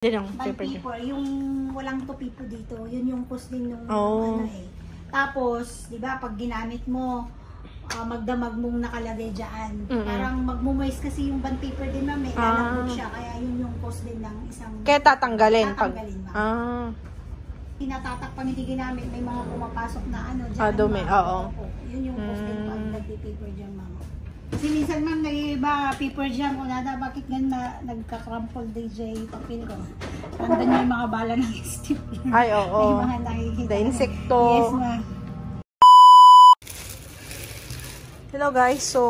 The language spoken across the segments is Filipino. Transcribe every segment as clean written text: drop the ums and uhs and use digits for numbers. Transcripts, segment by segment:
Paper, yung walang tupipo dito, yun yung post din nung ano eh. Tapos, di ba, pag ginamit mo, magdamag mong nakalagay dyan. Parang magmumoist kasi yung band paper din, ma'am, eh. Lalambot siya, kaya yun yung post din ng isang... Kaya tatanggalin? Tatanggalin, ma'am. Tinatatak pag hindi ginamit, may mga pumapasok na ano dyan. Dumi, oo. Yun yung post din pag nagpi-paper dyan, ma'am. Kasi minsan, ma'am, nag-iba paper jam o nada, bakit ganun na nagka-crumple DJ papel ko? Nandun yung mga bala ng stipler. Ay, oo. May mga nakikita. The insekto. Yes, ma'am. Hello guys, so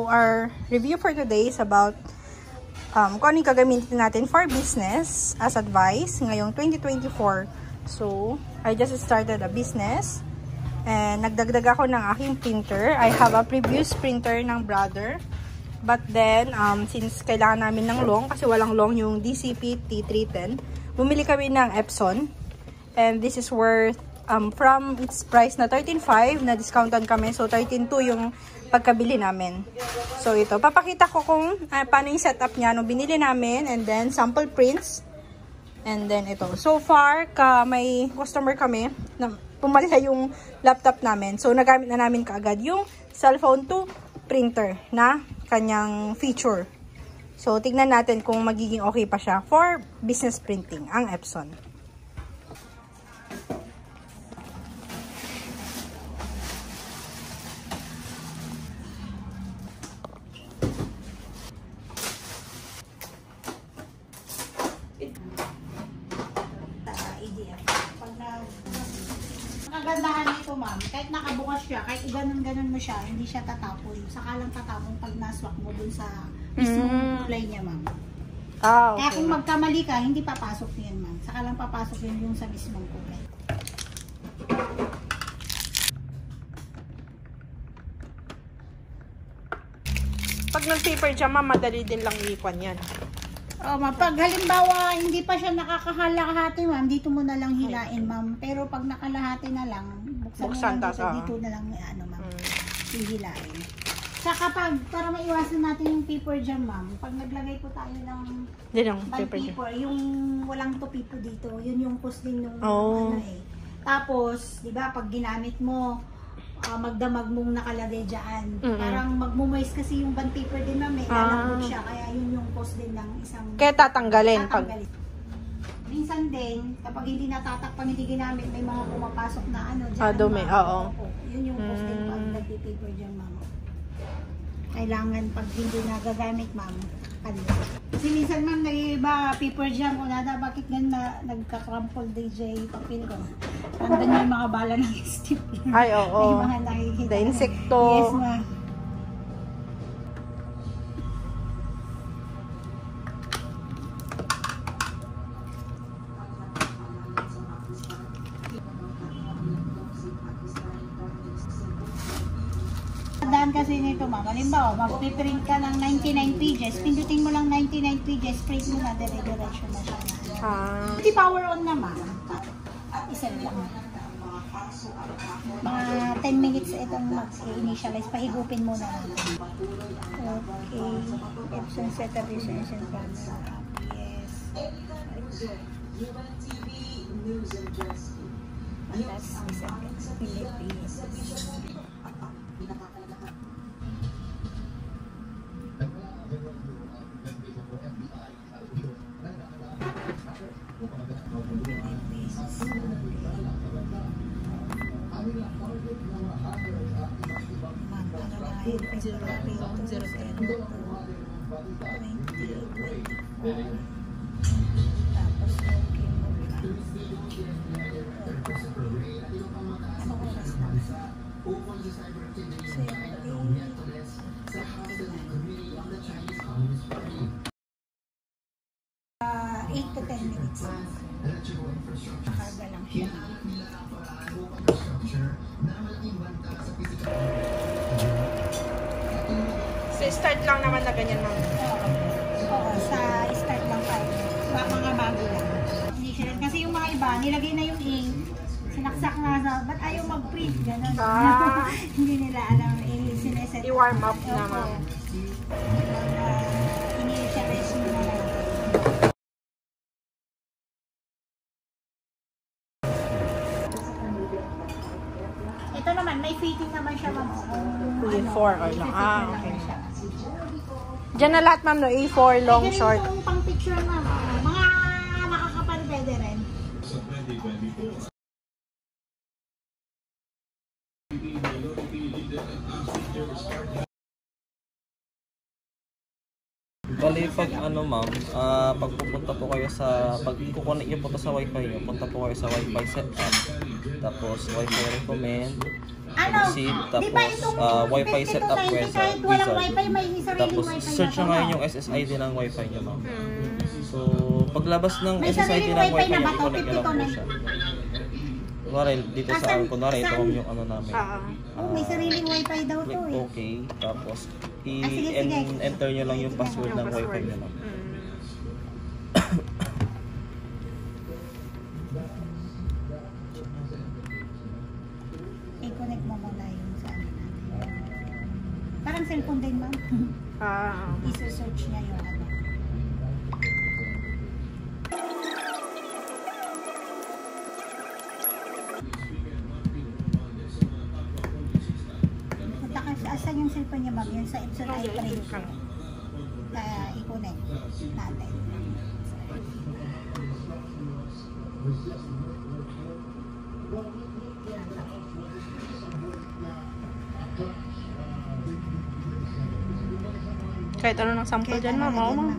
our review for today is about kung ano yung gagamitin natin for business as advice ngayong 2024. So, I just started a business. And nagdagdag ako ng aking printer. I have a previous printer ng brother. But then, since kailangan namin ng long, kasi walang long yung DCP T310, bumili kami ng Epson. And this is worth, from its price na 13.5, na discountan kami. So, 13.2 yung pagkabili namin. So, ito. Papakita ko kung paano yung setup niya nung binili namin. And then, sample prints. And then, ito. So far, may customer kami na pumalila yung laptop namin. So, nagamit na namin kaagad yung cellphone to printer na kanyang feature. So, tignan natin kung magiging okay pa siya for business printing, ang Epson. Kagandahan nito, ma'am, kahit nakabukas siya, kahit iganon-ganon mo siya, hindi siya tatapon. Saka lang tatapon pag naswak mo dun sa mismong kulay niya, ma'am. Okay. Kaya kung magkamali ka, hindi papasok yan, ma'am. Saka lang papasok yun yung sa mismong kulay. Pag nag-paper jam, ma'am, madali din lang iikwan yan. Pag halimbawa hindi pa siya nakakalahati, ma'am, dito mo na lang hilain, ma'am. Pero pag nakalahati na lang, buksan mo lang dito na lang, ano, ma'am, hihilain. Saka para maiwasan natin yung paper jam, ma'am, pag naglagay po tayo ng paper, yung walang tupipo dito, yun yung post din nung ano eh. Tapos, di ba, pag ginamit mo, magdamag mong nakalagay dyan. Parang magmumoist kasi yung band paper din, ma'am, eh. Lalambot siya, kaya yun yung post din ng isang... Kaya tatanggalin. Minsan din, kapag hindi natatak pag hindi ginamit, may mga pumapasok na ano dyan. Dumi, oo. Yun yung post din pag nagpi-paper dyan, ma'am. Kailangan pag hindi nagagamit, ma'am, kasi minsan, ma'am, nag-iba paper jam o nada, bakit ganun na nagka-crumple DJ papel ko? Nandun yung mga bala ng stipler. Ay, oo. May mga nakikita. The insekto. Yes, ma'am. Daan kasi nito, ma'am. Halimbawa, mag-print ka ng 99 pages, pindutin mo lang 99 pages, print mo na, dire-diretso na siya. Hindi power on na, ma'am. Isa lang. Mga 10 minutes itong mag-initialize. Pahigupin mo na. Okay. Epson setup is Epson panel. Yes. That's isang Philippines. Tapos 8 to 10 minutes. Nakaga lang siya. So, start lang naman na ganyan, ma'am. Oo, sa start lang tayo. Mga bago lang. Kasi yung mga iba, nilagay na yung ink, sinaksak na sa, ba't ayaw mag-print? Ganun. Hindi nila alam, sineset. I-warm up na, ma'am. Initialize mo na lang. may fitting naman siya, ma'am. Hindi, 4 or long. Ah, Lang okay. siya. Diyan na lahat, ma'am, no? A4, long, Ganun short. yung pang picture, ma'am. Mga makakapal pwede rin. Bali, pag ano ma'am, pag pupunta po kayo sa, pag kukunik niyo po to sa wifi niyo, punta po kayo sa wifi setup, tapos wifi recommend, receive, di ba tapos itong wifi 50 to setup 90 wizard, kahit walang wifi, may sariling tapos wifi na search to, na ngayon no? yung SSID ng wifi niyo ma'am. So, paglabas ng May SSID sariling ng wifi wifi na niyo, ba to? i-connect niyo lang po 50 to siya. Kunwari, dito sa, kunwari, ito ma'am yung ano namin. Oh, may sariling wifi daw to Click eh. okay, tapos sige. i-enter nyo lang yung password ng wifi password. nyo ma'am. I-connect mo muna yung sa ano natin. Parang cellphone din, ma'am. I-search niya yung ano. Punta ka sa asan yung cellphone niya, ma'am? Yung sa Epson i-print. I-connect natin. Kahit ano ng sample dyan, ma'am. Oo, ma'am.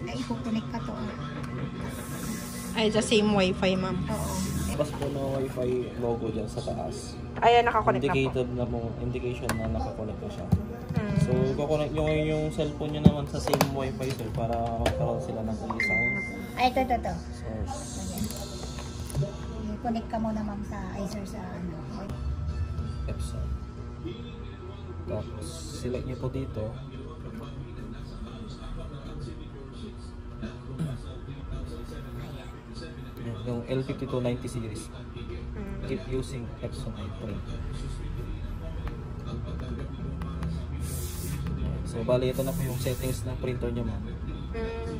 Ay, i-connect ka to. Ay, the same wifi, ma'am. Oo. Labas po ng wifi logo dyan sa taas. Ayan, nakakonect na po. Indicated na po, indication na nakakonect na siya. So, kukonect nyo ngayon yung cellphone nyo naman sa same wifi sir para magkaroon sila ng isang Ay, ito. source. I-connect ka muna, ma'am, sa iSir sa ano. Epson. Tapos, select nyo po dito. Yung L5290 series. Keep using Epson i-print. So, bali ito na po yung settings ng printer nyo ma'am.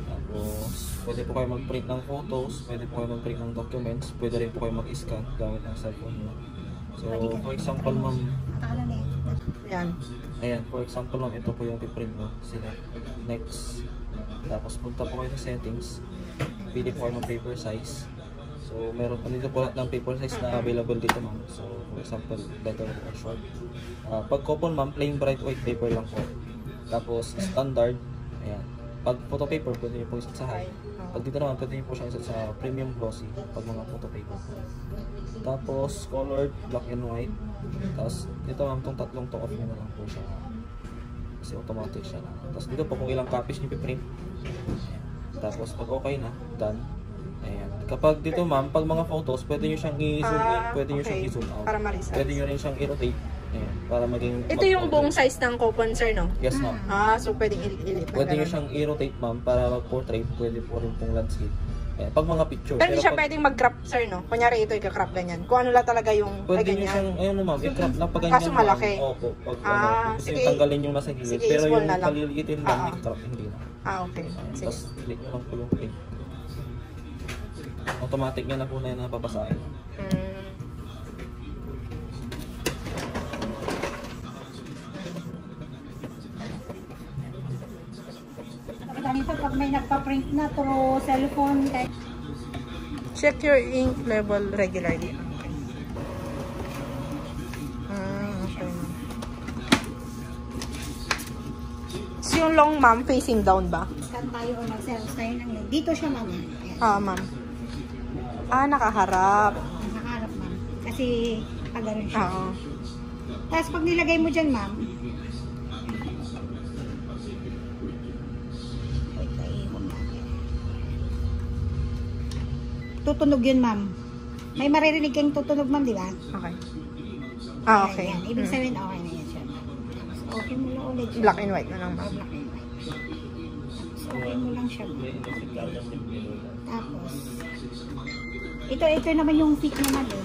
Tapos, pwede po kayo mag-print ng photos, pwede po kayo mag-print ng documents, pwede rin po kayo mag-scan gamit ng cellphone nyo. So, for example ma'am, Akala na Ayan. ayan, for example ma'am, ito po yung piprint mo. Select next. Tapos, punta po kayo sa settings. Pili po kayo ng paper size. So, meron po dito po lahat ng paper size na available dito ma'am. So, for example, letter or short. Pag coupon ma'am, plain bright white paper lang po. Tapos, standard. Ayan. Pag photo paper, pwede nyo po isa sa high. Pag dito naman, pwede nyo po siya isa sa premium glossy. Pag mga photo paper. Tapos, colored, black and white. Tapos, dito ma'am, itong tatlong to off nyo na lang po siya. Kasi automatic siya na. Tapos, dito po kung ilang copies nyo piprint. Ayan. Tapos, pag okay na, done. Ayan. Kapag dito ma'am, pag mga photos, pwede nyo siyang i-zoom in, pwede nyo siyang i-zoom out. Para ma-resize. Pwede nyo rin siyang i-rotate. Ayan. Para maging... Ito yung buong size ng coupon, sir, no? Yes ma'am. So pwedeng ilipat. Pwede nyo siyang i-rotate ma'am para mag-portrait, pwede po rin pong landscape. Ayan. Pag mga picture. Pero hindi siya pag, pwedeng mag-crop, sir, no? Kunyari ito, i-crop ganyan. Kung ano lang talaga yung, pwede ay, nyo ganyan. siyang, ayun ma'am, i-crop na pag ganyan. Kaso malaki. Ma'am. Opo. Pag gusto sige. nyo tanggalin yung nasa gilid. Sige, Pero small yung na lang. paliliitin lang, i-crop, hindi na. Okay. Ayan. Sige. Tapos, click nyo lang po yung print. Automatic nyo na po na yun napapasahin. Ganito pag may nagpa-print na through cellphone, kahit Check your ink level regularly. Okay. So yung long, ma'am, facing down ba? scan tayo o mag-sales tayo ng link. Dito siya, ma'am. Ayan. Ma'am. Nakaharap. Nakaharap, ma'am. Kasi pag ganun siya. Oo. Tapos pag nilagay mo dyan, ma'am, tutunog yun, ma'am. May maririnig kang tutunog, ma'am, di ba? Okay. Okay. Ayan. Ibig sabihin, okay na yan siya. Tapos, okay mo lang ulit siya. Black and white na lang, ma'am. Black and white. Tapos, okay mo lang siya, ma'am. Tapos, ito naman yung fit naman, eh.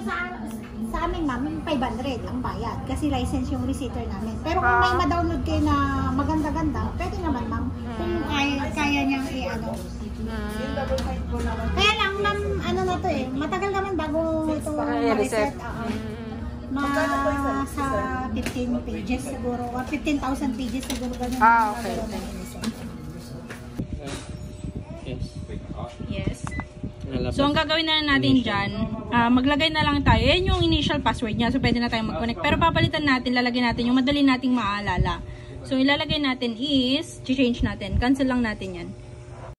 sa amin, ma'am, 500 ang bayad. Kasi license yung receiver namin. Pero kung may ma-download kayo na maganda-ganda, pwede naman, ma'am. Kung kaya niyang i-ano. Kaya lang, ma'am, ano na to eh. Matagal naman bago ito ma-reset. Sa 15 pages siguro. 15,000 pages siguro. Ganun okay. Yes. So, ang gagawin na natin dyan, maglagay na lang tayo. Yan yung initial password niya. So, pwede na tayong mag-connect. Pero papalitan natin, lalagay natin yung madali nating maalala. So, ilalagay natin is, change natin. Cancel lang natin yan.